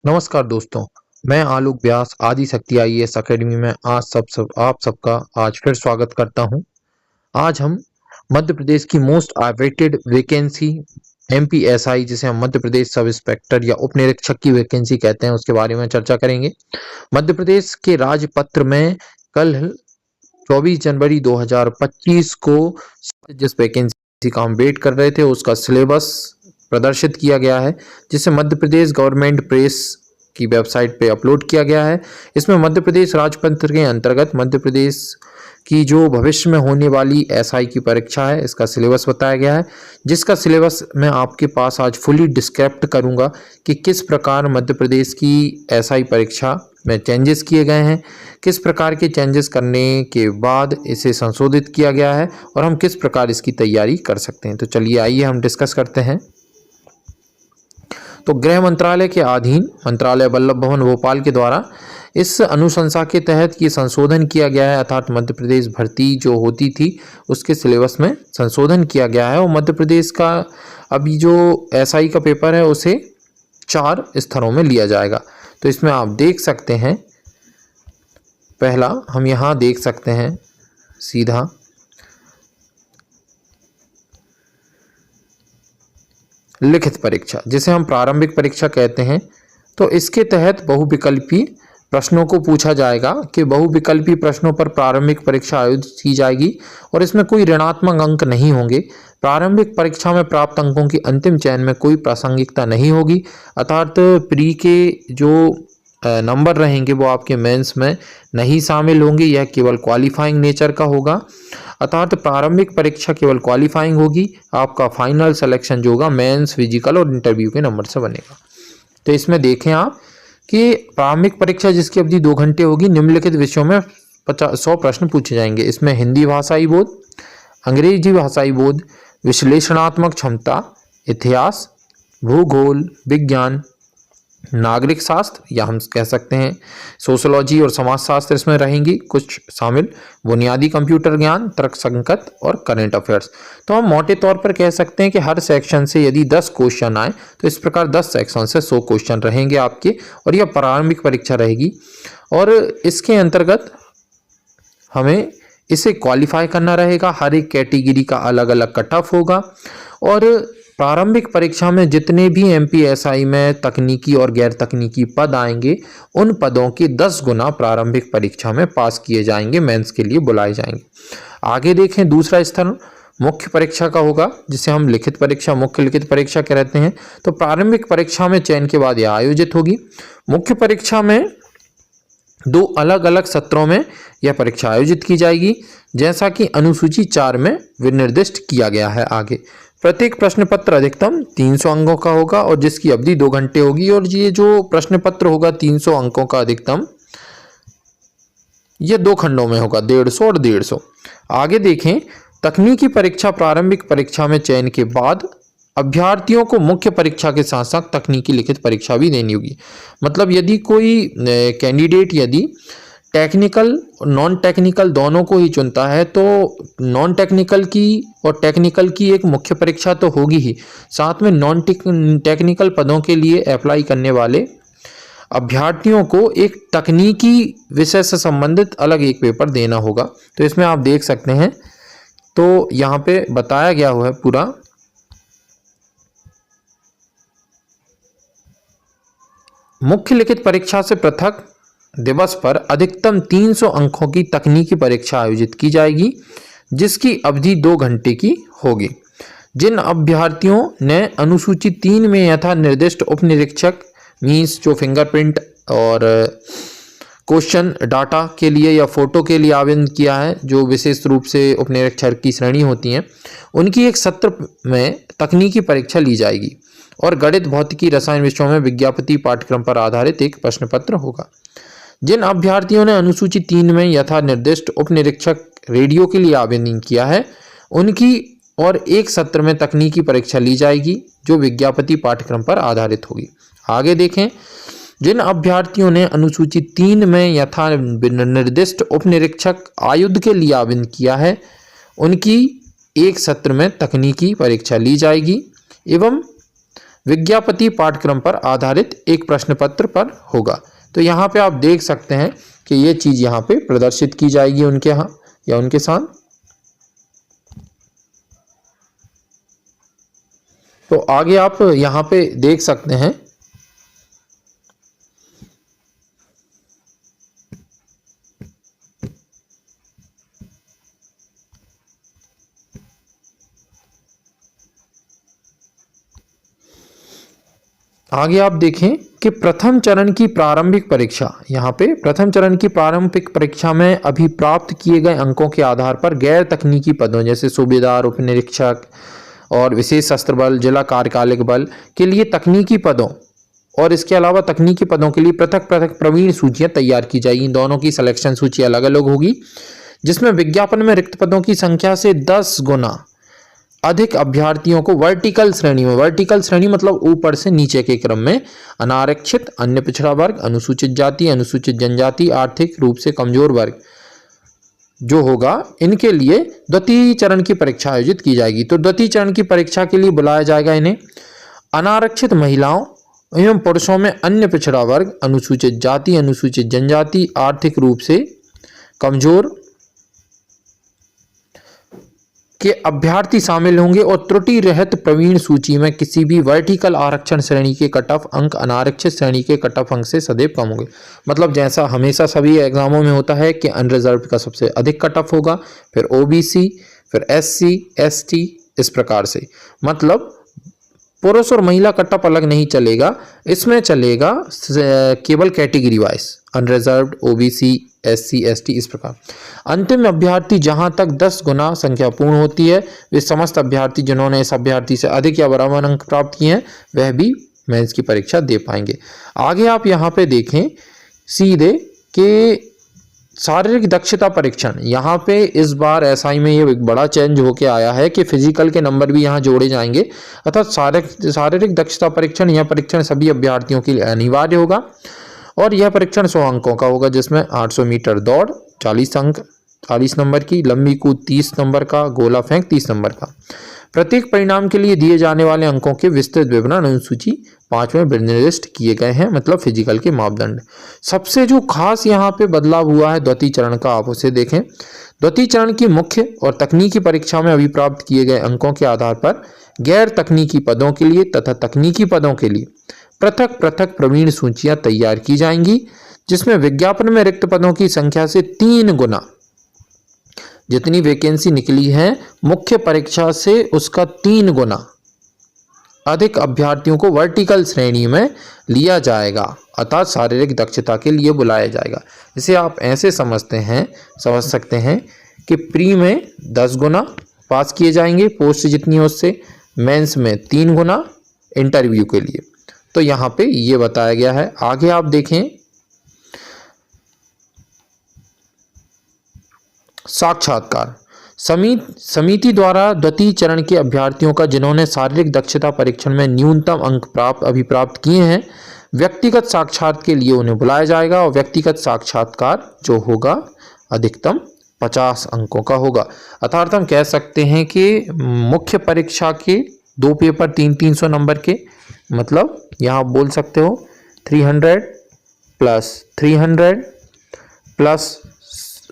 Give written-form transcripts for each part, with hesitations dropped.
नमस्कार दोस्तों, मैं आलोक व्यास आदिशक्ति आईएएस अकेडमी में आप सबका आज फिर स्वागत करता हूं। आज हम मध्य प्रदेश की मोस्ट अवेटेड वैकेंसी एमपीएसआई जिसे हम मध्य प्रदेश सब इंस्पेक्टर या उप निरीक्षक की वैकेंसी कहते हैं उसके बारे में चर्चा करेंगे। मध्य प्रदेश के राजपत्र में कल 24 जनवरी 2025 को जिस वैकेंसी का हम वेट कर रहे थे उसका सिलेबस प्रदर्शित किया गया है, जिसे मध्य प्रदेश गवर्नमेंट प्रेस की वेबसाइट पे अपलोड किया गया है। इसमें मध्य प्रदेश राजपत्र के अंतर्गत मध्य प्रदेश की जो भविष्य में होने वाली एसआई की परीक्षा है इसका सिलेबस बताया गया है, जिसका सिलेबस मैं आपके पास आज फुली डिस्क्राइब करूंगा कि किस प्रकार मध्य प्रदेश की एसआई परीक्षा में चेंजेस किए गए हैं, किस प्रकार के चेंजेस करने के बाद इसे संशोधित किया गया है और हम किस प्रकार इसकी तैयारी कर सकते हैं। तो चलिए आइए हम डिस्कस करते हैं। तो गृह मंत्रालय के अधीन मंत्रालय वल्लभ भवन भोपाल के द्वारा इस अनुशंसा के तहत ये संशोधन किया गया है, अर्थात मध्य प्रदेश भर्ती जो होती थी उसके सिलेबस में संशोधन किया गया है और मध्य प्रदेश का अभी जो एसआई का पेपर है उसे 4 स्तरों में लिया जाएगा। तो इसमें आप देख सकते हैं, पहला हम यहाँ देख सकते हैं सीधा लिखित परीक्षा जिसे हम प्रारंभिक परीक्षा कहते हैं। तो इसके तहत बहुविकल्पी प्रश्नों को पूछा जाएगा कि बहुविकल्पी प्रश्नों पर प्रारंभिक परीक्षा आयोजित की जाएगी और इसमें कोई ऋणात्मक अंक नहीं होंगे। प्रारंभिक परीक्षा में प्राप्त अंकों की अंतिम चयन में कोई प्रासंगिकता नहीं होगी, अर्थात प्री के जो नंबर रहेंगे वो आपके मेंस में नहीं शामिल होंगे, यह केवल क्वालिफाइंग नेचर का होगा। अर्थात प्रारंभिक परीक्षा केवल क्वालिफाइंग होगी, आपका फाइनल सिलेक्शन जो होगा मेंस, फिजिकल और इंटरव्यू के नंबर से बनेगा। तो इसमें देखें आप कि प्रारंभिक परीक्षा जिसकी अवधि 2 घंटे होगी, निम्नलिखित विषयों में 100 प्रश्न पूछे जाएंगे। इसमें हिंदी भाषाई बोध, अंग्रेजी भाषाई बोध, विश्लेषणात्मक क्षमता, इतिहास, भूगोल, विज्ञान, नागरिक शास्त्र या हम कह सकते हैं सोशोलॉजी और समाजशास्त्र इसमें रहेंगी कुछ शामिल, बुनियादी कंप्यूटर ज्ञान, तर्क संगत और करंट अफेयर्स। तो हम मोटे तौर पर कह सकते हैं कि हर सेक्शन से यदि 10 क्वेश्चन आए तो इस प्रकार 10 सेक्शन से 100 क्वेश्चन रहेंगे आपके और यह प्रारंभिक परीक्षा रहेगी और इसके अंतर्गत हमें इसे क्वालिफाई करना रहेगा। हर एक कैटेगरी का अलग अलग कट ऑफ होगा और प्रारंभिक परीक्षा में जितने भी एमपीएसआई में तकनीकी और गैर तकनीकी पद आएंगे उन पदों के 10 गुना प्रारंभिक परीक्षा में पास किए जाएंगे, मेंस के लिए बुलाए जाएंगे। आगे देखें, दूसरा स्तर मुख्य परीक्षा का होगा जिसे हम लिखित परीक्षा, मुख्य लिखित परीक्षा कहते हैं। तो प्रारंभिक परीक्षा में चयन के बाद यह आयोजित होगी। मुख्य परीक्षा में 2 अलग अलग सत्रों में यह परीक्षा आयोजित की जाएगी, जैसा कि अनुसूची 4 में विनिर्दिष्ट किया गया है। आगे प्रत्येक प्रश्न पत्र अधिकतम 300 अंकों का होगा और जिसकी अवधि 2 घंटे होगी और ये जो प्रश्न पत्र होगा 300 अंकों का अधिकतम, ये 2 खंडों में होगा, 150 और 150। आगे देखें, तकनीकी परीक्षा प्रारंभिक परीक्षा में चयन के बाद अभ्यर्थियों को मुख्य परीक्षा के साथ साथ तकनीकी लिखित परीक्षा भी देनी होगी। मतलब यदि कोई कैंडिडेट यदि टेक्निकल और नॉन टेक्निकल दोनों को ही चुनता है तो नॉन टेक्निकल की और टेक्निकल की एक मुख्य परीक्षा तो होगी ही, साथ में नॉन टेक्निकल पदों के लिए अप्लाई करने वाले अभ्यर्थियों को एक तकनीकी विषय से संबंधित अलग एक पेपर देना होगा। तो इसमें आप देख सकते हैं, तो यहाँ पे बताया गया हुआ है पूरा मुख्य लिखित परीक्षा से पृथक दिवस पर अधिकतम 300 अंकों की तकनीकी परीक्षा आयोजित की जाएगी जिसकी अवधि 2 घंटे की होगी। जिन अभ्यर्थियों ने अनुसूची 3 में यथा निर्दिष्ट उप निरीक्षक मीन्स जो फिंगरप्रिंट और क्वेश्चन डाटा के लिए या फोटो के लिए आवेदन किया है, जो विशेष रूप से उप निरीक्षक की श्रेणी होती हैं, उनकी एक सत्र में तकनीकी परीक्षा ली जाएगी और गणित, भौतिकी, रसायन विषयों में विज्ञापति पाठ्यक्रम पर आधारित एक प्रश्न पत्र होगा। जिन अभ्यर्थियों ने अनुसूची 3 में यथा निर्दिष्ट उप निरीक्षक रेडियो के लिए आवेदन किया है उनकी और एक सत्र में तकनीकी परीक्षा ली जाएगी जो विज्ञापति पाठ्यक्रम पर आधारित होगी। आगे देखें, जिन अभ्यर्थियों ने अनुसूची 3 में यथा निर्दिष्ट उप निरीक्षक आयुध के लिए आवेदन किया है उनकी एक सत्र में तकनीकी परीक्षा ली जाएगी एवं विज्ञापति पाठ्यक्रम पर आधारित एक प्रश्न पत्र पर होगा। तो यहाँ पे आप देख सकते हैं कि ये चीज यहाँ पे प्रदर्शित की जाएगी उनके यहाँ या उनके साथ। तो आगे आप यहाँ पे देख सकते हैं आगे आप देखें कि प्रथम चरण की प्रारंभिक परीक्षा, यहाँ पे प्रथम चरण की प्रारंभिक परीक्षा में अभी प्राप्त किए गए अंकों के आधार पर गैर तकनीकी पदों जैसे सूबेदार, उप निरीक्षक और विशेष शस्त्र बल, जिला कार्यपालक बल के लिए तकनीकी पदों और इसके अलावा तकनीकी पदों के लिए पृथक पृथक प्रवीण सूचियां तैयार की जाएगी। दोनों की सिलेक्शन सूची अलग अलग होगी, जिसमें विज्ञापन में रिक्त पदों की संख्या से 10 गुना अधिक अभ्यर्थियों को वर्टिकल श्रेणी में, वर्टिकल श्रेणी मतलब ऊपर से नीचे के क्रम में, अनारक्षित, अन्य पिछड़ा वर्ग, अनुसूचित जाति, अनुसूचित जनजाति, आर्थिक रूप से कमजोर वर्ग जो होगा, इनके लिए द्वितीय चरण की परीक्षा आयोजित की जाएगी। तो द्वितीय चरण की परीक्षा के लिए बुलाया जाएगा इन्हें अनारक्षित महिलाओं एवं पुरुषों में अन्य पिछड़ा वर्ग, अनुसूचित जाति, अनुसूचित जनजाति, आर्थिक रूप से कमजोर के अभ्यर्थी शामिल होंगे और त्रुटि रहित प्रवीण सूची में किसी भी वर्टिकल आरक्षण श्रेणी के कट ऑफ अंक अनारक्षित श्रेणी के कट ऑफ अंक से सदैव कम होंगे। मतलब जैसा हमेशा सभी एग्जामों में होता है कि अनरिजर्व का सबसे अधिक कट ऑफ होगा, फिर ओबीसी, फिर एससी, एसटी, इस प्रकार से। मतलब पुरुष और महिला कट ऑफ अलग नहीं चलेगा, इसमें चलेगा केवल category wise, unreserved, OBC, SC, ST, इस प्रकार। अंतिम अभ्यर्थी जहां तक 10 गुना संख्या पूर्ण होती है, वे समस्त अभ्यर्थी जिन्होंने इस अभ्यर्थी से अधिक या बराबर अंक प्राप्त किए हैं वह भी मेंस की परीक्षा दे पाएंगे। आगे आप यहां पे देखें सीधे कि शारीरिक दक्षता परीक्षण, यहाँ पे इस बार एसआई में ये एक बड़ा चेंज होके आया है कि फिजिकल के नंबर भी यहाँ जोड़े जाएंगे, अर्थात शारीरिक दक्षता परीक्षण, यह परीक्षण सभी अभ्यर्थियों के लिए अनिवार्य होगा और यह परीक्षण 100 अंकों का होगा, जिसमें 800 मीटर दौड़ 40 अंक 40 नंबर की, लंबी कूद 30 नंबर का, गोला फेंक 30 नंबर का। प्रत्येक परिणाम के लिए दिए जाने वाले अंकों के विस्तृत विवरण अनुसूची 5 में निर्दिष्ट किए गए हैं, मतलब फिजिकल के मापदंड। सबसे जो खास यहाँ पे बदलाव हुआ है द्वितीय चरण का, आप उसे देखें। द्वितीय चरण की मुख्य और तकनीकी परीक्षा में अभी प्राप्त किए गए अंकों के आधार पर गैर तकनीकी पदों के लिए तथा तकनीकी पदों के लिए पृथक पृथक प्रवीण सूचियां तैयार की जाएंगी, जिसमें विज्ञापन में रिक्त पदों की संख्या से 3 गुना जितनी वैकेंसी निकली है मुख्य परीक्षा से उसका 3 गुना अधिक अभ्यर्थियों को वर्टिकल श्रेणी में लिया जाएगा, अर्थात शारीरिक दक्षता के लिए बुलाया जाएगा। इसे आप ऐसे समझ सकते हैं कि प्री में 10 गुना पास किए जाएंगे, पोस्ट जितनी हो उससे, मेंस में 3 गुना इंटरव्यू के लिए। तो यहाँ पे ये बताया गया है। आगे आप देखें साक्षात्कार समिति द्वारा द्वितीय चरण के अभ्यर्थियों का जिन्होंने शारीरिक दक्षता परीक्षण में न्यूनतम अंक प्राप्त किए हैं, व्यक्तिगत साक्षात्कार के लिए उन्हें बुलाया जाएगा और व्यक्तिगत साक्षात्कार जो होगा अधिकतम 50 अंकों का होगा। अर्थात हम कह सकते हैं कि मुख्य परीक्षा के 2 पेपर 300 नंबर के, मतलब यहाँ बोल सकते हो 300 प्लस 300 प्लस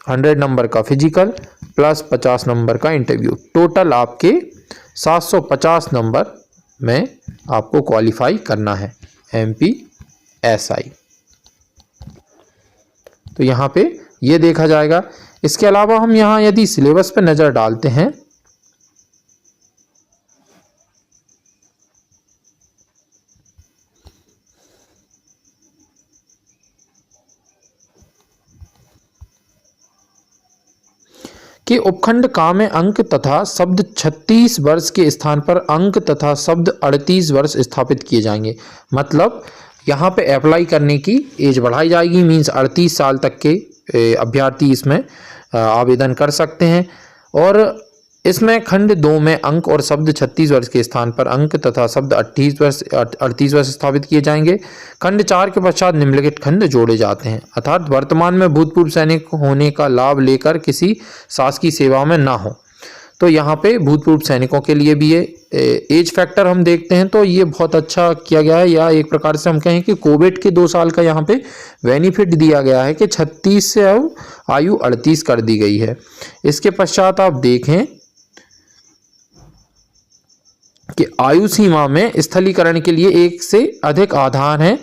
100 नंबर का फिजिकल प्लस 50 नंबर का इंटरव्यू, टोटल आपके 750 नंबर में आपको क्वालिफाई करना है MPSI। तो यहाँ पे ये देखा जाएगा। इसके अलावा हम यहाँ यदि सिलेबस पे नज़र डालते हैं कि उपखंड का में अंक तथा शब्द 36 वर्ष के स्थान पर अंक तथा शब्द 38 वर्ष स्थापित किए जाएंगे। मतलब यहाँ पे अप्लाई करने की एज बढ़ाई जाएगी, मीन्स 38 साल तक के अभ्यर्थी इसमें आवेदन कर सकते हैं। और इसमें खंड 2 में अंक और शब्द 36 वर्ष के स्थान पर अंक तथा शब्द 38 वर्ष स्थापित किए जाएंगे। खंड 4 के पश्चात निम्नलिखित खंड जोड़े जाते हैं, अर्थात वर्तमान में भूतपूर्व सैनिक होने का लाभ लेकर किसी शासकीय सेवा में ना हो तो यहाँ पे भूतपूर्व सैनिकों के लिए भी ये एज फैक्टर हम देखते हैं तो ये बहुत अच्छा किया गया है, या एक प्रकार से हम कहें कि कोविड के 2 साल का यहाँ पे बेनिफिट दिया गया है कि 36 से अब आयु 38 कर दी गई है। इसके पश्चात आप देखें कि आयु सीमा में स्थलीकरण के लिए एक से अधिक आधार हैं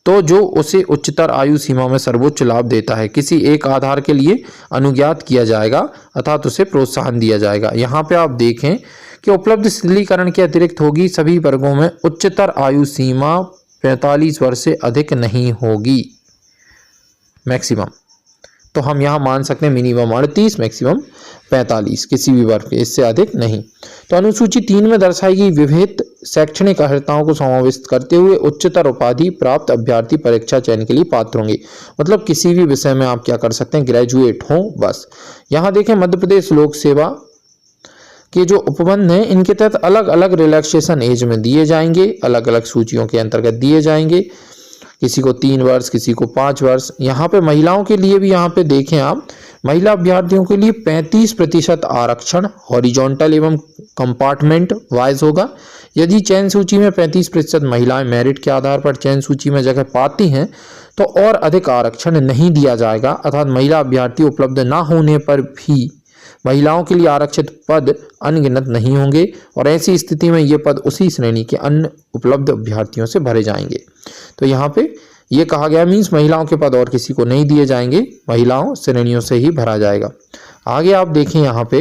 तो जो उसे उच्चतर आयु सीमा में सर्वोच्च लाभ देता है किसी एक आधार के लिए अनुज्ञात किया जाएगा अर्थात उसे प्रोत्साहन दिया जाएगा। यहाँ पे आप देखें कि उपलब्ध स्थलीकरण के अतिरिक्त होगी सभी वर्गों में उच्चतर आयु सीमा 45 वर्ष से अधिक नहीं होगी मैक्सिमम। तो हम यहाँ मान सकते हैं मिनिमम 38, मैक्सिमम 45, किसी भी वर्ग के इससे अधिक नहीं। तो अनुसूची 3 में दर्शाई गई विविध शैक्षणिक अर्हताओं को समाविष्ट करते हुए उच्चतर उपाधि प्राप्त अभ्यर्थी परीक्षा चयन के लिए पात्र होंगे। मतलब किसी भी विषय में आप क्या कर सकते हैं, ग्रेजुएट हों बस। यहाँ देखें मध्य प्रदेश लोक सेवा के जो उपबंध हैं इनके तहत अलग अलग रिलैक्सेशन एज में दिए जाएंगे, अलग अलग सूचियों के अंतर्गत दिए जाएंगे, किसी को 3 वर्ष, किसी को 5 वर्ष। यहाँ पे महिलाओं के लिए भी यहाँ पे देखें आप, महिला अभ्यर्थियों के लिए 35% आरक्षण हॉरिजॉन्टल एवं कंपार्टमेंट वाइज होगा। यदि चयन सूची में 35% महिलाएं मेरिट के आधार पर चयन सूची में जगह पाती हैं तो और अधिक आरक्षण नहीं दिया जाएगा, अर्थात महिला अभ्यर्थी उपलब्ध ना होने पर भी महिलाओं के लिए आरक्षित पद अनगिनत नहीं होंगे और ऐसी स्थिति में ये पद उसी श्रेणी के अन्य उपलब्ध अभ्यर्थियों से भरे जाएंगे। तो यहाँ पे ये कहा गया मीन्स महिलाओं के पद और किसी को नहीं दिए जाएंगे, महिलाओं श्रेणियों से ही भरा जाएगा। आगे आप देखें यहाँ पे,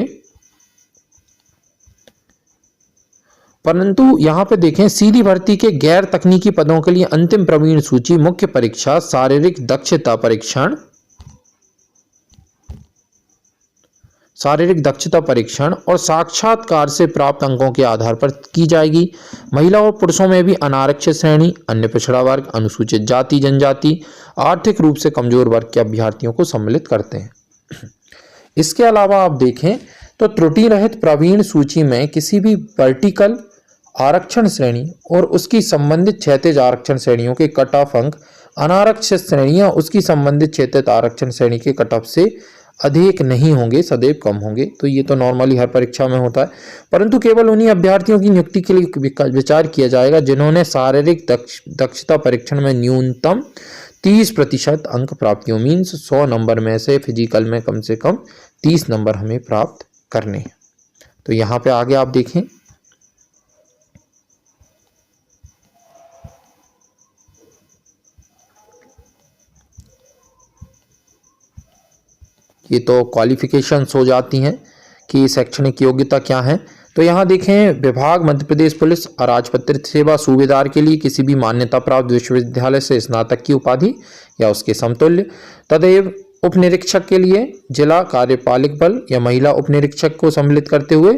परंतु यहाँ पे देखें सीधी भर्ती के गैर तकनीकी पदों के लिए अंतिम प्रवीण सूची, मुख्य परीक्षा, शारीरिक दक्षता परीक्षण और साक्षात्कार से प्राप्त अंकों के आधार पर की जाएगी। महिला और पुरुषों में भी अनारक्षित श्रेणी, अन्य पिछड़ा वर्ग, अनुसूचित जाति जनजाति, आर्थिक रूप से कमजोर वर्ग के अभ्यर्थियों को सम्मिलित करते हैं। इसके अलावा आप देखें तो त्रुटि रहित प्रवीण सूची में किसी भी वर्टिकल आरक्षण श्रेणी और उसकी संबंधित क्षैतिज आरक्षण श्रेणियों के कट ऑफ अंक अनारक्षित श्रेणियां उसकी संबंधित क्षैतिज आरक्षण श्रेणी के कट ऑफ से अधिक नहीं होंगे, सदैव कम होंगे। तो ये तो नॉर्मली हर परीक्षा में होता है, परंतु केवल उन्हीं अभ्यर्थियों की नियुक्ति के लिए विचार किया जाएगा जिन्होंने शारीरिक दक्षता परीक्षण में न्यूनतम 30% अंक प्राप्त किए। मीन्स 100 नंबर में से फिजिकल में कम से कम 30 नंबर हमें प्राप्त करने हैं। तो यहाँ पे आगे आप देखें, ये तो क्वालिफिकेशंस हो जाती हैं कि शैक्षणिक योग्यता क्या है। तो यहाँ देखें विभाग मध्य प्रदेश पुलिस अराजपत्रित सेवा सूबेदार के लिए किसी भी मान्यता प्राप्त विश्वविद्यालय से स्नातक की उपाधि या उसके समतुल्य, तदेव उप निरीक्षक के लिए जिला कार्यपालिक बल या महिला उप निरीक्षक को सम्मिलित करते हुए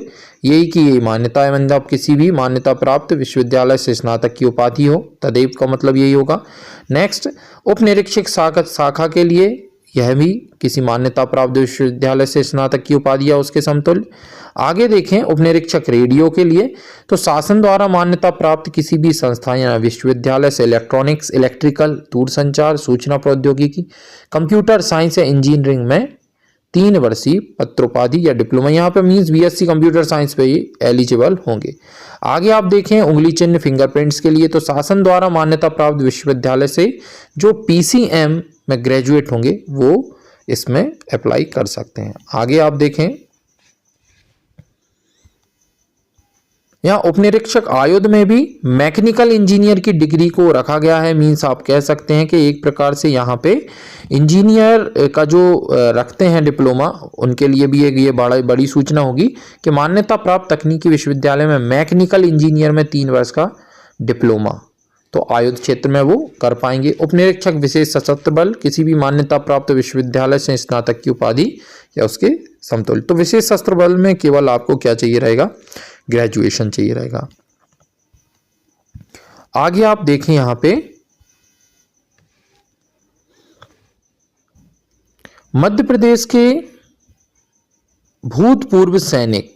यही की यही मान्यता है, मतलब किसी भी मान्यता प्राप्त विश्वविद्यालय से स्नातक की उपाधि हो, तदेव का मतलब यही होगा। नेक्स्ट, उप निरीक्षक शाखा के लिए यह भी किसी मान्यता प्राप्त विश्वविद्यालय से स्नातक की उपाधि या उसके समतुल्य। आगे देखें उप निरीक्षक रेडियो के लिए तो शासन द्वारा मान्यता प्राप्त किसी भी संस्था या विश्वविद्यालय से इलेक्ट्रॉनिक्स, इलेक्ट्रिकल, दूरसंचार, सूचना प्रौद्योगिकी, कंप्यूटर साइंस या इंजीनियरिंग में 3 वर्षीय पत्रोपाधि या डिप्लोमा, यहाँ पे मीन्स बीएससी कंप्यूटर साइंस पे ही एलिजिबल होंगे। आगे आप देखें उंगली चिन्ह फिंगरप्रिंट्स के लिए तो शासन द्वारा मान्यता प्राप्त विश्वविद्यालय से जो पीसीएम में ग्रेजुएट होंगे वो इसमें अप्लाई कर सकते हैं। आगे आप देखें यहाँ उपनिरीक्षक आयुध में भी मैकेनिकल इंजीनियर की डिग्री को रखा गया है। मीन्स आप कह सकते हैं कि एक प्रकार से यहाँ पे इंजीनियर का जो रखते हैं डिप्लोमा, उनके लिए भी एक ये बड़ी सूचना होगी कि मान्यता प्राप्त तकनीकी विश्वविद्यालय में मैकेनिकल इंजीनियर में 3 वर्ष का डिप्लोमा तो आयुध क्षेत्र में वो कर पाएंगे। उपनिरीक्षक विशेष सशस्त्र बल किसी भी मान्यता प्राप्त विश्वविद्यालय से स्नातक की उपाधि या उसके समतुल्य। तो विशेष सशस्त्र बल में केवल आपको क्या चाहिए रहेगा, ग्रेजुएशन चाहिए रहेगा। आगे आप देखें यहां पे मध्य प्रदेश के भूतपूर्व सैनिक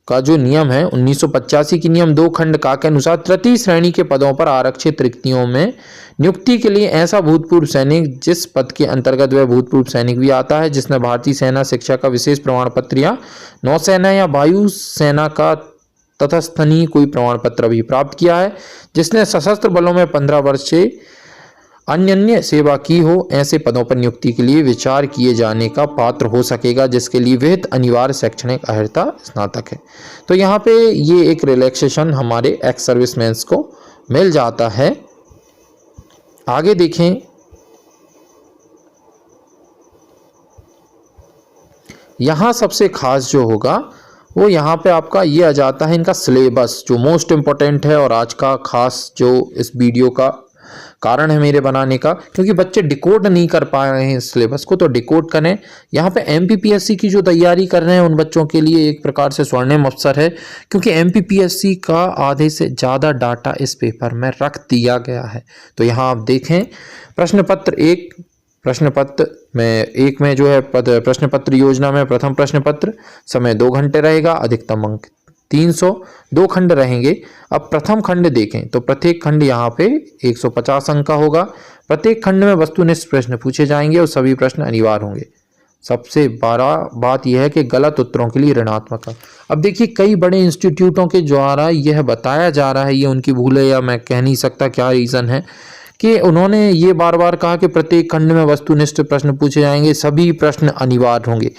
का जो नियम है 1985 की नियम 2 खंड का के अनुसार तृतीय श्रेणी के पदों पर आरक्षित रिक्तियों में नियुक्ति के लिए ऐसा भूतपूर्व सैनिक जिस पद के अंतर्गत वह भूतपूर्व सैनिक भी आता है, जिसने भारतीय सेना शिक्षा का विशेष प्रमाण पत्र या नौसेना या वायु सेना का तटस्थनीय कोई प्रमाण पत्र भी प्राप्त किया है, जिसने सशस्त्र बलों में 15 वर्ष से अन्य सेवा की हो, ऐसे पदों पर नियुक्ति के लिए विचार किए जाने का पात्र हो सकेगा, जिसके लिए विहित अनिवार्य शैक्षणिक अर्हता स्नातक है। तो यहाँ पे ये एक रिलैक्सेशन हमारे एक्स सर्विसमैन्स को मिल जाता है। आगे देखें, यहाँ सबसे खास जो होगा वो यहाँ पे आपका ये आ जाता है इनका सिलेबस, जो मोस्ट इम्पोर्टेंट है और आज का खास जो इस वीडियो का कारण है मेरे बनाने का, क्योंकि बच्चे डिकोड नहीं कर पा रहे हैं इस सिलेबस को, तो डिकोड करें। यहाँ पे एमपीपीएससी की जो तैयारी कर रहे हैं उन बच्चों के लिए एक प्रकार से स्वर्णिम अवसर है, क्योंकि एमपीपीएससी का आधे से ज़्यादा डाटा इस पेपर में रख दिया गया है। तो यहाँ आप देखें प्रश्न पत्र में जो है प्रश्न पत्र योजना में प्रथम प्रश्न पत्र समय 2 घंटे रहेगा, अधिकतम अंक 300, 2 खंड रहेंगे। अब प्रथम खंड देखें तो प्रत्येक खंड यहाँ पे 150 अंक का होगा। प्रत्येक खंड में वस्तुनिष्ठ प्रश्न पूछे जाएंगे और सभी प्रश्न अनिवार्य होंगे। सबसे बड़ा बात यह है कि गलत उत्तरों के लिए ऋणात्मक। अब देखिए कई बड़े इंस्टीट्यूटों के द्वारा यह बताया जा रहा है, ये उनकी भूल है या मैं कह नहीं सकता क्या रीज़न है, कि उन्होंने ये बार बार कहा कि प्रत्येक खंड में वस्तुनिष्ठ प्रश्न पूछे जाएंगे, सभी प्रश्न अनिवार्य होंगे।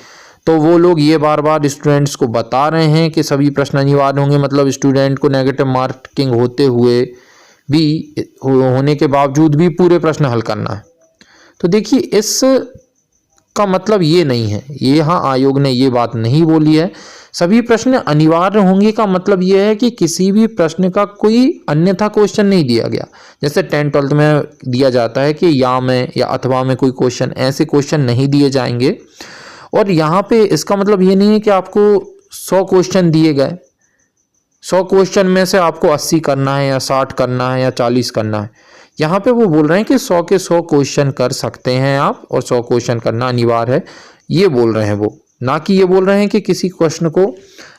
तो वो लोग ये बार बार स्टूडेंट्स को बता रहे हैं कि सभी प्रश्न अनिवार्य होंगे, मतलब स्टूडेंट को नेगेटिव मार्किंग होते हुए भी होने के बावजूद भी पूरे प्रश्न हल करना है। तो देखिए इस का मतलब ये नहीं है, ये यहाँ आयोग ने ये बात नहीं बोली है। सभी प्रश्न अनिवार्य होंगे का मतलब ये है कि किसी भी प्रश्न का कोई अन्यथा क्वेश्चन नहीं दिया गया। जैसे 10th-12th में दिया जाता है कि या में या अथवा में कोई क्वेश्चन, ऐसे क्वेश्चन नहीं दिए जाएंगे। और यहाँ पे इसका मतलब ये नहीं है कि आपको 100 क्वेश्चन दिए गए, 100 क्वेश्चन में से आपको 80 करना है या 60 करना है या 40 करना है। यहाँ पे वो बोल रहे हैं कि 100 के 100 क्वेश्चन कर सकते हैं आप, और 100 क्वेश्चन करना अनिवार्य है, ये बोल रहे हैं वो, ना कि ये बोल रहे हैं कि किसी क्वेश्चन को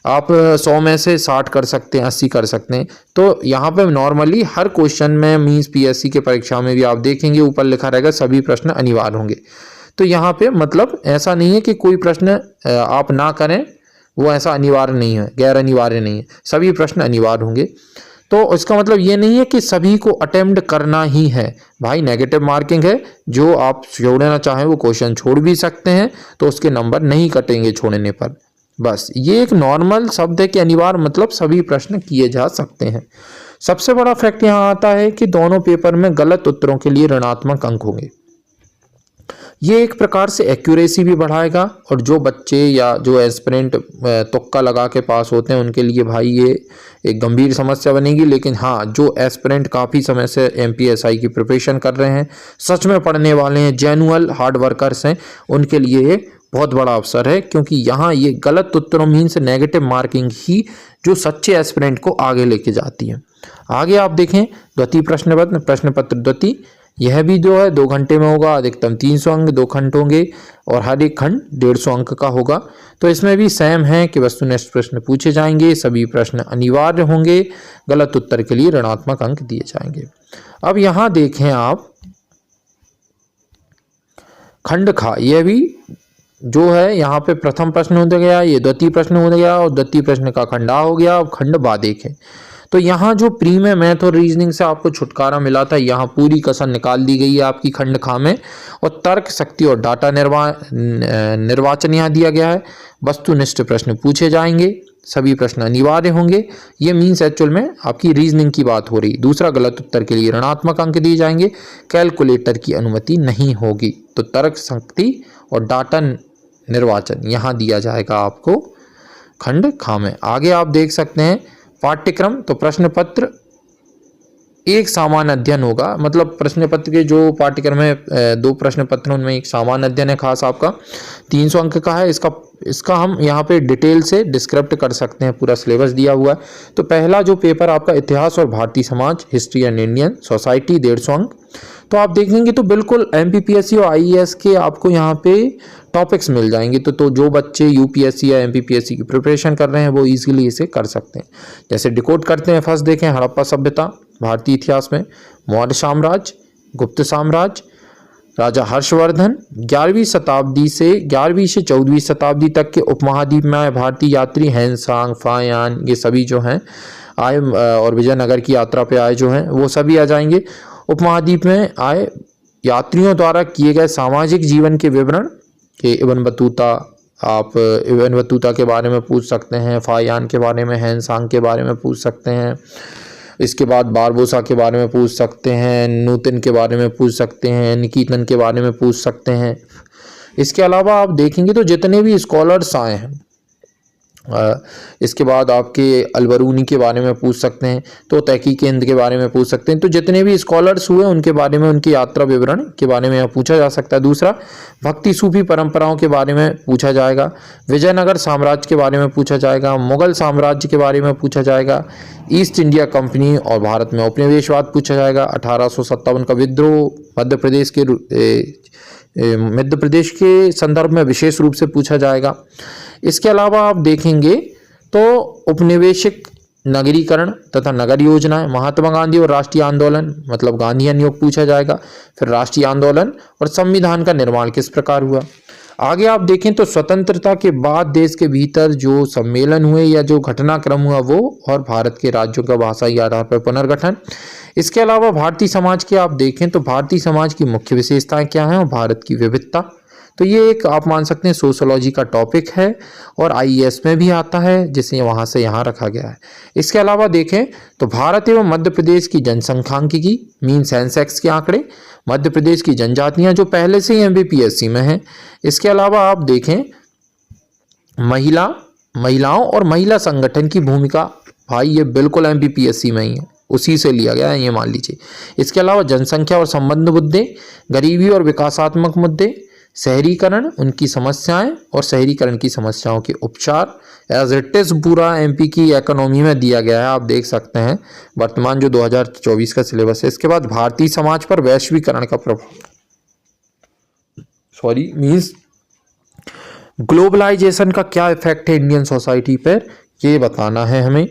आप 100 में से 60 कर सकते हैं, 80 कर सकते हैं। तो यहाँ पे नॉर्मली हर क्वेश्चन में मीन्स पीएससी के परीक्षा में भी आप देखेंगे ऊपर लिखा रहेगा सभी प्रश्न अनिवार्य होंगे। तो यहाँ पे मतलब ऐसा नहीं है कि कोई प्रश्न आप ना करें, वो ऐसा अनिवार्य नहीं है, गैर अनिवार्य नहीं है, सभी प्रश्न अनिवार्य होंगे। तो इसका मतलब ये नहीं है कि सभी को अटेम्प्ट करना ही है भाई, नेगेटिव मार्किंग है, जो आप छोड़ना चाहें वो क्वेश्चन छोड़ भी सकते हैं, तो उसके नंबर नहीं कटेंगे छोड़ने पर। बस ये एक नॉर्मल शब्द है कि अनिवार्य मतलब सभी प्रश्न किए जा सकते हैं। सबसे बड़ा फैक्ट यहाँ आता है कि दोनों पेपर में गलत उत्तरों के लिए ऋणात्मक अंक होंगे। ये एक प्रकार से एक्यूरेसी भी बढ़ाएगा, और जो बच्चे या जो एस्पिरेंट तुक्का लगा के पास होते हैं उनके लिए भाई ये एक गंभीर समस्या बनेगी। लेकिन हाँ, जो एस्पिरेंट काफ़ी समय से एमपीएसआई की प्रिपरेशन कर रहे हैं, सच में पढ़ने वाले हैं, जेन्युइन हार्ड वर्कर्स हैं, उनके लिए ये बहुत बड़ा अवसर है, क्योंकि यहाँ ये गलत उत्तरों मीन्स नेगेटिव मार्किंग ही जो सच्चे एस्पिरेंट को आगे लेके जाती है। आगे आप देखें द्वितीय प्रश्न पत्र द्वितीय, यह भी जो है 2 घंटे में होगा, अधिकतम 300 अंक, 2 खंड होंगे और हर एक खंड 150 अंक का होगा। तो इसमें भी सेम है कि वस्तुनिष्ठ प्रश्न पूछे जाएंगे, सभी प्रश्न अनिवार्य होंगे, गलत उत्तर के लिए ऋणात्मक अंक दिए जाएंगे। अब यहाँ देखें आप खंड खा, यह भी जो है यहाँ पे प्रथम प्रश्न हो गया, ये द्वितीय प्रश्न हो गया और द्वितीय प्रश्न का खंड आ हो गया। अब खंड बा देखें तो यहाँ जो प्री में मैथ और रीजनिंग से आपको छुटकारा मिला था, यहाँ पूरी कसर निकाल दी गई है आपकी खंड खा में, और तर्क शक्ति और डाटा निर्वाचन यहाँ दिया गया है। वस्तुनिष्ठ प्रश्न पूछे जाएंगे, सभी प्रश्न अनिवार्य होंगे। ये मीन्स एक्चुअल में आपकी रीजनिंग की बात हो रही। दूसरा, गलत उत्तर के लिए ऋणात्मक अंक दिए जाएंगे, कैलकुलेटर की अनुमति नहीं होगी। तो तर्क शक्ति और डाटा निर्वाचन यहाँ दिया जाएगा आपको खंड खा में। आगे आप देख सकते हैं पाठ्यक्रम, तो प्रश्न पत्र एक सामान्य अध्ययन होगा, मतलब प्रश्न पत्र के जो पाठ्यक्रम है 2 प्रश्न पत्र, उनमें एक सामान्य अध्ययन है खास आपका 300 अंक का है। इसका हम यहाँ पे डिटेल से डिस्क्रिप्ट कर सकते हैं, पूरा सिलेबस दिया हुआ है। तो पहला जो पेपर आपका इतिहास और Bharatiya Samaj, history and Indian society, 150 अंक। तो आप देखेंगे तो बिल्कुल एमपीपीएससी और आईएएस के आपको यहाँ पे टॉपिक्स मिल जाएंगे। तो जो बच्चे यूपीएससी या एमपीपीएससी की प्रिपरेशन कर रहे हैं वो इजीली इसे कर सकते हैं। जैसे डिकोड करते हैं, फर्स्ट देखें हड़प्पा सभ्यता भारतीय इतिहास में, मौर्य साम्राज्य, गुप्त साम्राज्य, राजा हर्षवर्धन, 11वीं शताब्दी से 11वीं से 14वीं शताब्दी तक के उपमहाद्वीप में आए भारतीय यात्री हैंसांग, फायान, ये सभी जो हैं आए और विजयनगर की यात्रा पे आए जो हैं वो सभी आ जाएंगे। उपमहाद्वीप में आए यात्रियों द्वारा किए गए सामाजिक जीवन के विवरण के इब्न बतूता, आप इब्न बतूता के बारे में पूछ सकते हैं, फायान के बारे में, हैंसांग के बारे में पूछ सकते हैं। इसके बाद बारबोसा के बारे में पूछ सकते हैं, नूतन के बारे में पूछ सकते हैं, निकीतन के बारे में पूछ सकते हैं। इसके अलावा आप देखेंगे तो जितने भी स्कॉलर्स आए हैं, इसके बाद आपके अलबरूनी के बारे में पूछ सकते हैं, तो तहकीक हिंद के बारे में पूछ सकते हैं। तो जितने भी स्कॉलर्स हुए उनके बारे में, उनकी यात्रा विवरण के बारे में पूछा जा सकता है। दूसरा, भक्ति सूफी परंपराओं के बारे में पूछा जाएगा, विजयनगर साम्राज्य के बारे में पूछा जाएगा, मुगल साम्राज्य के बारे में पूछा जाएगा, ईस्ट इंडिया कंपनी और भारत में उपनिवेशवाद पूछा जाएगा, 1857 का विद्रोह मध्य प्रदेश के संदर्भ में विशेष रूप से पूछा जाएगा। इसके अलावा आप देखेंगे तो उपनिवेशिक नगरीकरण तथा नगर योजनाएं, महात्मा गांधी और राष्ट्रीय आंदोलन मतलब गांधीयन योग पूछा जाएगा। फिर राष्ट्रीय आंदोलन और संविधान का निर्माण किस प्रकार हुआ। आगे आप देखें तो स्वतंत्रता के बाद देश के भीतर जो सम्मेलन हुए या जो घटनाक्रम हुआ वो, और भारत के राज्यों का भाषाई आधार पर पुनर्गठन। इसके अलावा भारतीय समाज के आप देखें तो भारतीय समाज की मुख्य विशेषताएं क्या हैं और भारत की विविधता। तो ये एक आप मान सकते हैं सोशोलॉजी का टॉपिक है और आईएएस में भी आता है, जिसे वहाँ से यहाँ रखा गया है। इसके अलावा देखें तो भारत एवं मध्य प्रदेश की जनसंख्यांकिकी मीन सेंसेक्स के आंकड़े, मध्य प्रदेश की जनजातियाँ जो पहले से ही एमपीपीएससी में हैं। इसके अलावा आप देखें महिलाओं और महिला संगठन की भूमिका, भाई ये बिल्कुल एमपीपीएससी में ही है, उसी से लिया गया है, ये मान लीजिए। इसके अलावा जनसंख्या और संबंध मुद्दे, गरीबी और विकासात्मक मुद्दे, शहरीकरण, उनकी समस्याएं और शहरीकरण की समस्याओं के उपचार, एज इट इज पूरा एमपी की इकोनॉमी में दिया गया है, आप देख सकते हैं वर्तमान जो 2024 का सिलेबस है। इसके बाद भारतीय समाज पर वैश्वीकरण का प्रभाव, मीन्स ग्लोबलाइजेशन का क्या इफेक्ट है इंडियन सोसाइटी पर, ये बताना है हमें।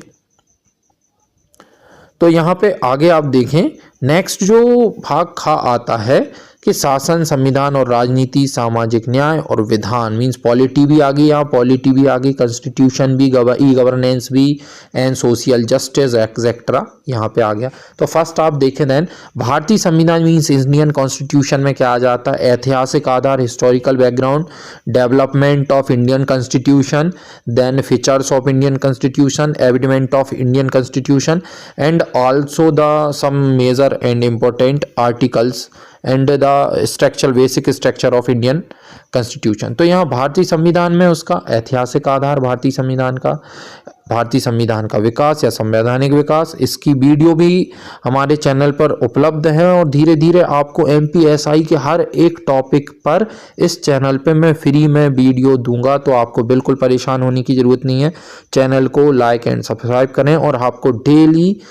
तो यहाँ पे आगे आप देखें नेक्स्ट जो भाग खा आता है कि शासन, संविधान और राजनीति, सामाजिक न्याय और विधान, मींस पॉलिटी भी आ गई, यहाँ पॉलिटी भी आ गई, कॉन्स्टिट्यूशन भी, ई गवर्नेंस भी एंड सोशल जस्टिस एक्सेट्रा यहाँ पे आ गया। तो फर्स्ट आप देखें देन भारतीय संविधान मींस इंडियन कॉन्स्टिट्यूशन में क्या आ जाता है, ऐतिहासिक आधार, historical background, development of Indian constitution, then features of Indian constitution, evident of Indian constitution and also the some major and important articles and the structure, basic structure of Indian constitution. तो यहाँ भारतीय संविधान में उसका ऐतिहासिक आधार, भारतीय संविधान का विकास या संवैधानिक विकास, इसकी वीडियो भी हमारे चैनल पर उपलब्ध है और धीरे धीरे आपको एमपीएसआई के हर एक टॉपिक पर इस चैनल पे मैं फ्री में वीडियो दूंगा, तो आपको बिल्कुल परेशान होने की ज़रूरत नहीं है। चैनल को लाइक एंड सब्सक्राइब करें और आपको डेली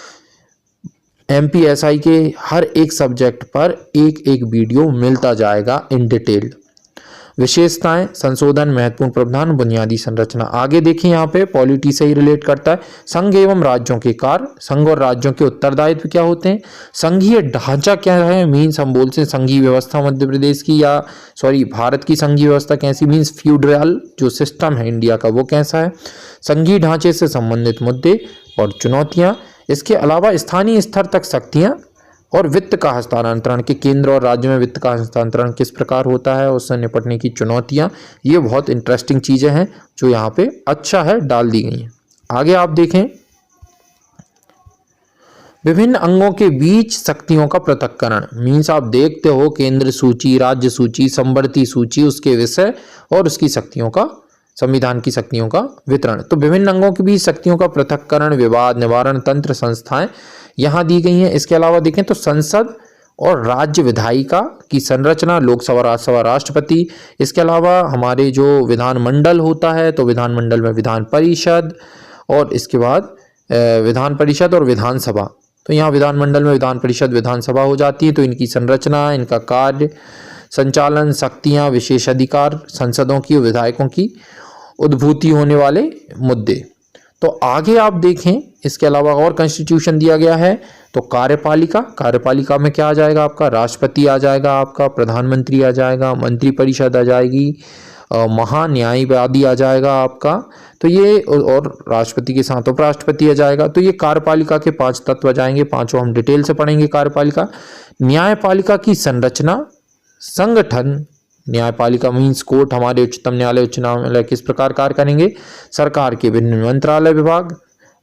एमपीएसआई के हर एक सब्जेक्ट पर एक एक वीडियो मिलता जाएगा इन डिटेल। विशेषताएं, संशोधन, महत्वपूर्ण प्रावधान, बुनियादी संरचना। आगे देखिए यहाँ पे पॉलिटी से ही रिलेट करता है। संघ एवं राज्यों के कार्य, संघ और राज्यों के उत्तरदायित्व क्या होते हैं, संघीय ढांचा क्या है, मीन्स हम बोलते हैं संघीय व्यवस्था मध्य प्रदेश की या भारत की संघीय व्यवस्था कैसी, मीन्स फ्यूडरल जो सिस्टम है इंडिया का वो कैसा है, संघीय ढांचे से संबंधित मुद्दे और चुनौतियाँ। इसके अलावा स्थानीय स्तर तक शक्तियाँ और वित्त का हस्तांतरण के केंद्र और राज्य में वित्त का हस्तांतरण किस प्रकार होता है, उससे निपटने की चुनौतियाँ, ये बहुत इंटरेस्टिंग चीज़ें हैं जो यहाँ पे अच्छा है डाल दी गई हैं। आगे आप देखें विभिन्न अंगों के बीच शक्तियों का पृथक्करण, मीन्स आप देखते हो केंद्र सूची, राज्य सूची, समवर्ती सूची, उसके विषय और उसकी शक्तियों का, संविधान की शक्तियों का वितरण। तो विभिन्न अंगों के बीच शक्तियों का पृथक्करण, विवाद निवारण तंत्र, संस्थाएं यहाँ दी गई हैं। इसके अलावा देखें तो संसद और राज्य विधायिका की संरचना, लोकसभा, राज्यसभा, राष्ट्रपति। इसके अलावा हमारे जो विधानमंडल होता है तो विधानमंडल में विधान परिषद और इसके बाद विधान परिषद और विधानसभा। तो यहाँ विधानमंडल में विधान परिषद, विधानसभा हो जाती है। तो इनकी संरचना, इनका कार्य, संचालन शक्तियां, विशेषाधिकार संसदों की, विधायकों की, उद्भूति होने वाले मुद्दे। तो आगे आप देखें, इसके अलावा और कॉन्स्टिट्यूशन दिया गया है। तो कार्यपालिका में क्या आ जाएगा आपका, राष्ट्रपति आ जाएगा, आपका प्रधानमंत्री आ जाएगा, मंत्रिपरिषद आ जाएगी, महान्यायवादी आ जाएगा आपका। तो ये और राष्ट्रपति के साथ उपराष्ट्रपति आ जाएगा। तो ये कार्यपालिका के 5 तत्व आ जाएंगे, पांचों हम डिटेल से पढ़ेंगे। कार्यपालिका, न्यायपालिका की संरचना, संगठन, न्यायपालिका मीन्स कोर्ट, हमारे उच्चतम न्यायालय, उच्च न्यायालय किस प्रकार कार्य करेंगे, सरकार के विभिन्न मंत्रालय विभाग,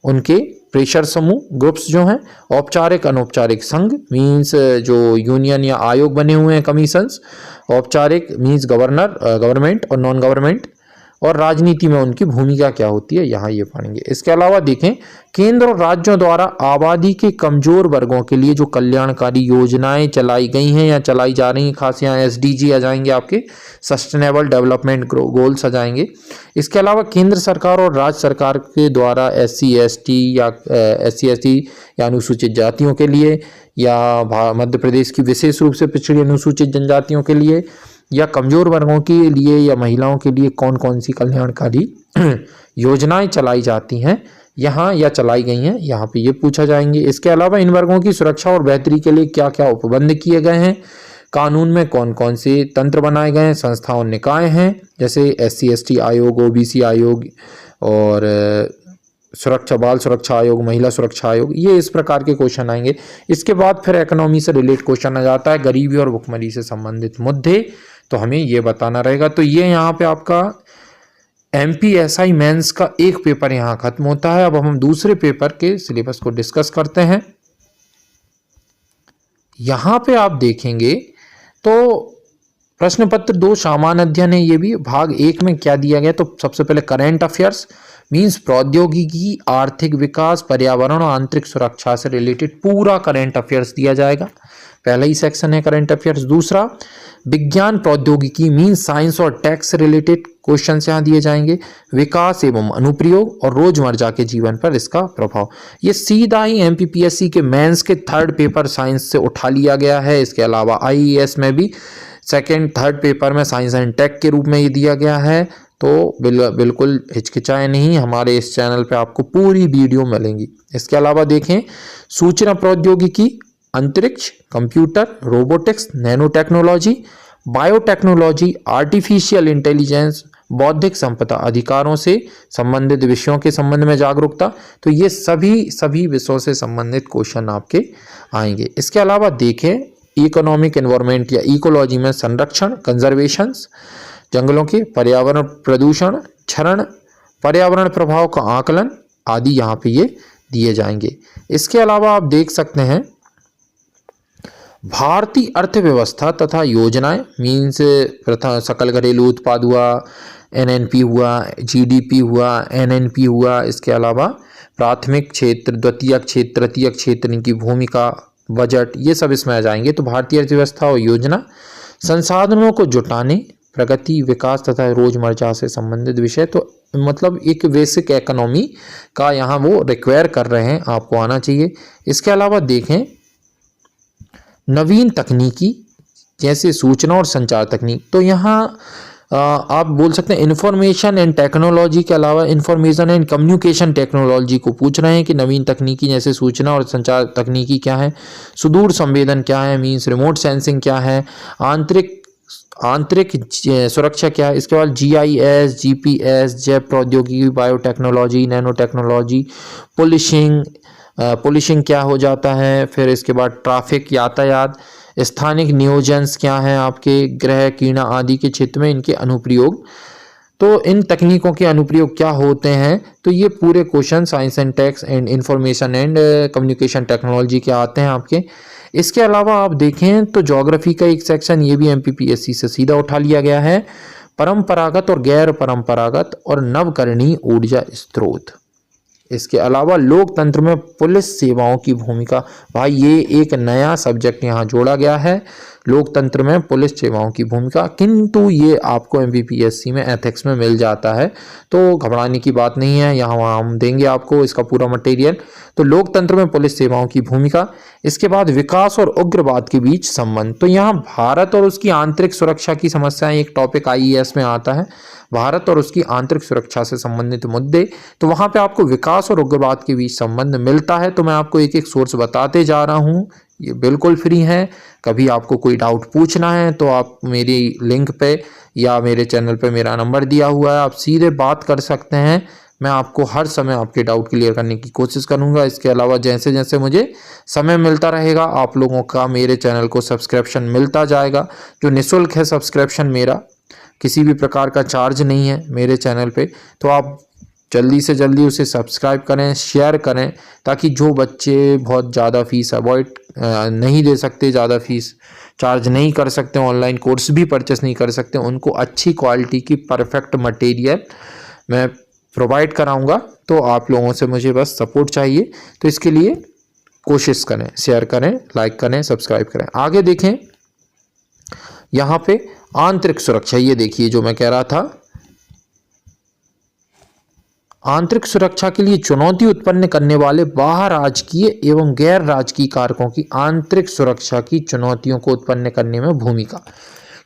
उनके प्रेशर समूह, ग्रुप्स जो हैं, औपचारिक अनौपचारिक संघ मीन्स जो यूनियन या आयोग बने हुए हैं, कमीशंस, औपचारिक मीन्स गवर्नमेंट और नॉन गवर्नमेंट, और राजनीति में उनकी भूमिका क्या होती है, यहाँ ये पढ़ेंगे। इसके अलावा देखें, केंद्र और राज्यों द्वारा आबादी के कमजोर वर्गों के लिए जो कल्याणकारी योजनाएं चलाई गई हैं या चलाई जा रही हैं, खास यहाँ SDG आ जाएंगे, आपके सस्टेनेबल डेवलपमेंट गोल्स आ जाएंगे। इसके अलावा केंद्र सरकार और राज्य सरकार के द्वारा SC ST या अनुसूचित जातियों के लिए, या मध्य प्रदेश की विशेष रूप से पिछड़ी अनुसूचित जनजातियों के लिए, या कमजोर वर्गों के लिए, या महिलाओं के लिए कौन कौन सी कल्याणकारी योजनाएं चलाई जाती हैं यहाँ या चलाई गई हैं, यहाँ पे ये पूछा जाएंगे। इसके अलावा इन वर्गों की सुरक्षा और बेहतरी के लिए क्या क्या उपबंध किए गए हैं, कानून में कौन कौन से तंत्र बनाए गए हैं, संस्थाओं निकाय हैं, जैसे SC ST आयोग, OBC आयोग, और बाल सुरक्षा आयोग, महिला सुरक्षा आयोग, ये इस प्रकार के क्वेश्चन आएंगे। इसके बाद फिर इकोनॉमी से रिलेट क्वेश्चन आ जाता है, गरीबी और भुखमरी से संबंधित मुद्दे, तो हमें ये बताना रहेगा। तो ये यहाँ पे आपका MPSI मेंस का एक पेपर यहाँ खत्म होता है। अब हम दूसरे पेपर के सिलेबस को डिस्कस करते हैं। यहाँ पे आप देखेंगे तो प्रश्न पत्र 2 सामान्य अध्ययन है, ये भी भाग 1 में क्या दिया गया। तो सबसे पहले करंट अफेयर्स मीन्स प्रौद्योगिकी, आर्थिक विकास, पर्यावरण और आंतरिक सुरक्षा से रिलेटेड पूरा करंट अफेयर्स दिया जाएगा, पहला ही सेक्शन है करंट अफेयर्स। दूसरा विज्ञान प्रौद्योगिकी मीन्स साइंस और टेक से रिलेटेड क्वेश्चन यहाँ दिए जाएंगे, विकास एवं अनुप्रयोग और रोजमर्रा के जीवन पर इसका प्रभाव। ये सीधा ही MPPSC के मेंस के 3rd पेपर साइंस से उठा लिया गया है। इसके अलावा IAS में भी 2nd 3rd पेपर में साइंस एंड टेक के रूप में ये दिया गया है। तो बिल्कुल हिचकिचाए नहीं, हमारे इस चैनल पे आपको पूरी वीडियो मिलेंगी। इसके अलावा देखें सूचना प्रौद्योगिकी, अंतरिक्ष, computer, robotics, nano technology, biotechnology, artificial intelligence, बौद्धिक संपदा अधिकारों से संबंधित विषयों के संबंध में जागरूकता। तो ये सभी विषयों से संबंधित क्वेश्चन आपके आएंगे। इसके अलावा देखें इकोनॉमिक एनवायरनमेंट या इकोलॉजी में संरक्षण, कंजर्वेशन, जंगलों के, पर्यावरण प्रदूषण, क्षरण, पर्यावरण प्रभाव का आकलन आदि यहाँ पे ये दिए जाएंगे। इसके अलावा आप देख सकते हैं भारतीय अर्थव्यवस्था तथा योजनाएं मीन्स प्रथम सकल घरेलू उत्पाद हुआ, NNP हुआ, GDP हुआ, NNP हुआ। इसके अलावा प्राथमिक क्षेत्र, द्वितीयक क्षेत्र, तृतीयक क्षेत्र, इनकी भूमिका, बजट, ये सब इसमें आ जाएंगे। तो भारतीय अर्थव्यवस्था और योजना, संसाधनों को जुटाने, प्रगति, विकास तथा रोजमर्रा से संबंधित विषय। तो मतलब एक बेसिक इकोनॉमी का यहाँ वो रिक्वायर कर रहे हैं, आपको आना चाहिए। इसके अलावा देखें नवीन तकनीकी जैसे सूचना और संचार तकनीक, तो यहाँ आप बोल सकते हैं इंफॉर्मेशन एंड टेक्नोलॉजी के अलावा इंफॉर्मेशन एंड कम्युनिकेशन टेक्नोलॉजी को पूछ रहे हैं कि नवीन तकनीकी जैसे सूचना और संचार तकनीकी क्या है, सुदूर संवेदन क्या है मीन्स रिमोट सेंसिंग क्या है, आंतरिक सुरक्षा क्या है। इसके बाद GIS, GPS, जैव प्रौद्योगिकी, बायोटेक्नोलॉजी, नैनो टेक्नोलॉजी, पुलिसिंग क्या हो जाता है। फिर इसके बाद ट्रैफिक, यातायात, स्थानिक नियोजन्स क्या है आपके, ग्रह कीड़ा आदि के क्षेत्र में इनके अनुप्रयोग। तो इन तकनीकों के अनुप्रयोग क्या होते हैं, तो ये पूरे question science and techs and information and communication technology के आते हैं आपके। इसके अलावा आप देखें तो ज्योग्राफी का एक सेक्शन ये भी MPPSC से सीधा उठा लिया गया है, परंपरागत और गैर परंपरागत और नवकरणीय ऊर्जा स्रोत। इसके अलावा लोकतंत्र में पुलिस सेवाओं की भूमिका, भाई ये एक नया सब्जेक्ट यहाँ जोड़ा गया है, लोकतंत्र में पुलिस सेवाओं की भूमिका, किंतु ये आपको एमपीपीएससी में एथिक्स में मिल जाता है, तो घबराने की बात नहीं है, यहाँ हम देंगे आपको इसका पूरा मटेरियल। तो लोकतंत्र में पुलिस सेवाओं की भूमिका, इसके बाद विकास और उग्रवाद के बीच संबंध, तो यहाँ भारत और उसकी आंतरिक सुरक्षा की समस्याएं एक टॉपिक आईएएस में आता है, भारत और उसकी आंतरिक सुरक्षा से संबंधित मुद्दे, तो वहां पे आपको विकास और उग्रवाद के बीच संबंध मिलता है। तो मैं आपको एक एक सोर्स बताते जा रहा हूँ, ये बिल्कुल फ्री है। कभी आपको कोई डाउट पूछना है तो आप मेरी लिंक पे या मेरे चैनल पे मेरा नंबर दिया हुआ है, आप सीधे बात कर सकते हैं। मैं आपको हर समय आपके डाउट क्लियर करने की कोशिश करूंगा। इसके अलावा जैसे जैसे मुझे समय मिलता रहेगा, आप लोगों का मेरे चैनल को सब्सक्रिप्शन मिलता जाएगा, जो निःशुल्क है सब्सक्रिप्शन मेरा, किसी भी प्रकार का चार्ज नहीं है मेरे चैनल पे। तो आप जल्दी से जल्दी उसे सब्सक्राइब करें, शेयर करें, ताकि जो बच्चे बहुत ज़्यादा फीस अवॉइड नहीं दे सकते, ज़्यादा फीस चार्ज नहीं कर सकते, ऑनलाइन कोर्स भी परचेस नहीं कर सकते, उनको अच्छी क्वालिटी की परफेक्ट मटेरियल मैं प्रोवाइड कराऊंगा। तो आप लोगों से मुझे बस सपोर्ट चाहिए, तो इसके लिए कोशिश करें, शेयर करें, लाइक करें, सब्सक्राइब करें। आगे देखें यहाँ पे आंतरिक सुरक्षा, ये देखिए जो मैं कह रहा था, आंतरिक सुरक्षा के लिए चुनौती उत्पन्न करने वाले बाह्य राजकीय एवं गैर राजकीय कारकों की आंतरिक सुरक्षा की चुनौतियों को उत्पन्न करने में भूमिका,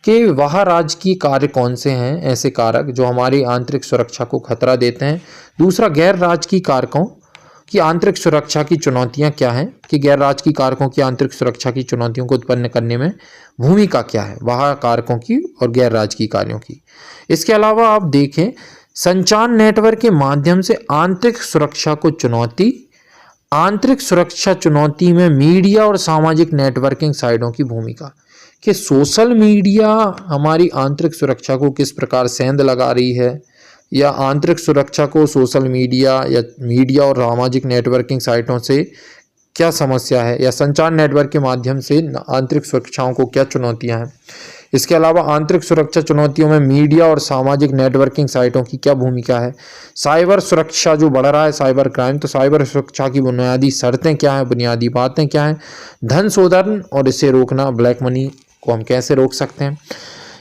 कि बाह्य राजकीय कार्य कौन से हैं, ऐसे कारक जो हमारी आंतरिक सुरक्षा को खतरा देते हैं। दूसरा, गैर राजकीय कारकों की आंतरिक सुरक्षा की चुनौतियां क्या हैं, कि गैर राजकीय कारकों की आंतरिक सुरक्षा की चुनौतियों को उत्पन्न करने में भूमिका क्या है, बाह्य कारकों की और गैर राजकीय कार्यों की। इसके अलावा आप देखें संचार नेटवर्क के माध्यम से आंतरिक सुरक्षा को चुनौती, आंतरिक सुरक्षा चुनौती में मीडिया और सामाजिक नेटवर्किंग साइटों की भूमिका, कि सोशल मीडिया हमारी आंतरिक सुरक्षा को किस प्रकार सेंध लगा रही है, या आंतरिक सुरक्षा को सोशल मीडिया या मीडिया और सामाजिक नेटवर्किंग साइटों से क्या समस्या है, या संचार नेटवर्क के माध्यम से आंतरिक सुरक्षाओं को क्या चुनौतियां हैं। इसके अलावा आंतरिक सुरक्षा चुनौतियों में मीडिया और सामाजिक नेटवर्किंग साइटों की क्या भूमिका है। साइबर सुरक्षा जो बढ़ रहा है, साइबर क्राइम, तो साइबर सुरक्षा की बुनियादी शर्तें क्या हैं, बुनियादी बातें क्या हैं, धन शोधन और इसे रोकना, ब्लैक मनी को हम कैसे रोक सकते हैं।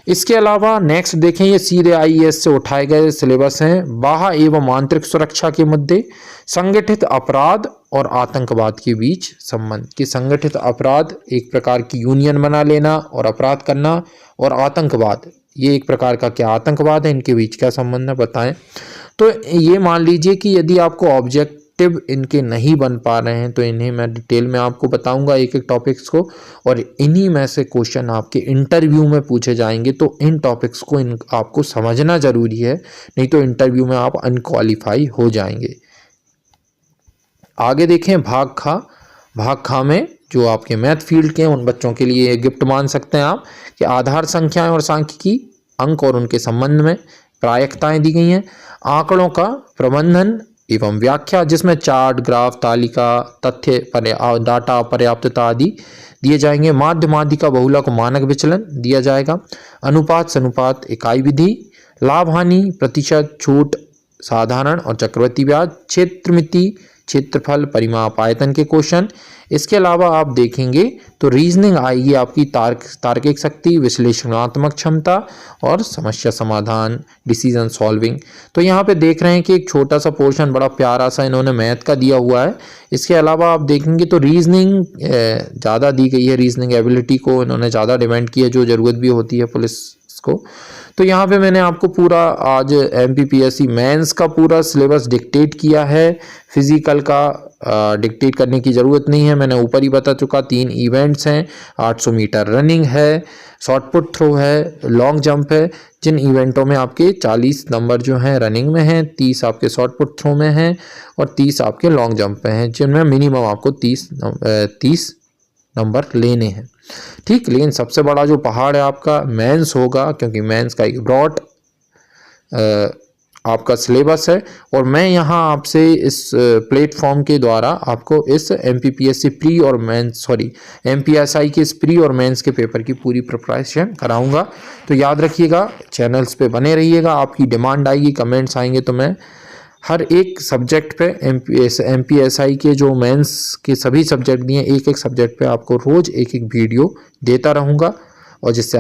इसके अलावा नेक्स्ट देखें, ये सीधे आईएएस से उठाए गए सिलेबस हैं। बाह्य एवं आंतरिक सुरक्षा के मुद्दे, संगठित अपराध और आतंकवाद के बीच संबंध, कि संगठित अपराध एक प्रकार की यूनियन बना लेना और अपराध करना, और आतंकवाद ये एक प्रकार का क्या आतंकवाद है, इनके बीच क्या संबंध है बताएं। तो ये मान लीजिए कि यदि आपको ऑब्जेक्टिव इनके नहीं बन पा रहे हैं तो इन्हें मैं डिटेल में आपको बताऊंगा एक एक टॉपिक्स को, और इन्हीं में से क्वेश्चन आपके इंटरव्यू में पूछे जाएंगे। तो इन टॉपिक्स को आपको समझना जरूरी है, नहीं तो इंटरव्यू में आप अनक्वालिफाई हो जाएंगे। आगे देखें भाग खा, भाग खा में जो आपके मैथ फील्ड के हैं उन बच्चों के लिए गिफ्ट मान सकते हैं आप, कि आधार संख्याएं और सांख्यिकी अंक और उनके संबंध में प्रायिकताएं दी गई हैं। आंकड़ों का प्रबंधन एवं व्याख्या, जिसमें चार्ट, ग्राफ, तालिका, तथ्य, डाटा, पर्याप्तता आदि दिए जाएंगे। माध्य माध्यिका बहुलक मानक विचलन दिया जाएगा। अनुपात सनुपात इकाई विधि, लाभ हानि, प्रतिशत, छूट, साधारण और चक्रवृद्धि ब्याज, क्षेत्रमिति, क्षेत्रफल, परिमाप, आयतन के क्वेश्चन। इसके अलावा आप देखेंगे तो रीजनिंग आएगी आपकी, तार्किक शक्ति, विश्लेषणात्मक क्षमता और समस्या समाधान, डिसीजन सॉल्विंग। तो यहाँ पे देख रहे हैं कि एक छोटा सा पोर्शन बड़ा प्यारा सा इन्होंने मैथ का दिया हुआ है। इसके अलावा आप देखेंगे तो रीजनिंग ज़्यादा दी गई है, रीजनिंग एबिलिटी को इन्होंने ज़्यादा डिमांड की है, जो ज़रूरत भी होती है पुलिस को। तो यहाँ पे मैंने आपको पूरा आज एमपीपीएससी मेंस का पूरा सिलेबस डिक्टेट किया है। फिजिकल का डिक्टेट करने की ज़रूरत नहीं है, मैंने ऊपर ही बता चुका। 3 इवेंट्स हैं, 800 मीटर रनिंग है, शॉर्ट पुट थ्रो है, लॉन्ग जंप है। जिन इवेंटों में आपके 40 नंबर जो हैं रनिंग में हैं, 30 आपके शॉर्ट पुट थ्रो में हैं और 30 आपके लॉन्ग जंप में हैं, जिनमें मिनिमम आपको 30 नंबर लेने हैं। ठीक, लेकिन सबसे बड़ा जो पहाड़ है आपका मेंस होगा, क्योंकि मेंस का एक ब्रॉड आपका सिलेबस है। और मैं यहाँ आपसे इस प्लेटफॉर्म के द्वारा आपको इस एमपीपीएससी प्री और मेंस एमपीएसआई के इस प्री और मेंस के पेपर की पूरी प्रिपरेशन कराऊंगा। तो याद रखिएगा, चैनल्स पे बने रहिएगा। आपकी डिमांड आएगी, कमेंट्स आएंगे तो मैं हर एक सब्जेक्ट पे MPSI के जो मेंस के सभी सब्जेक्ट दिए, एक एक सब्जेक्ट पे आपको रोज़ एक एक वीडियो देता रहूँगा और जिससे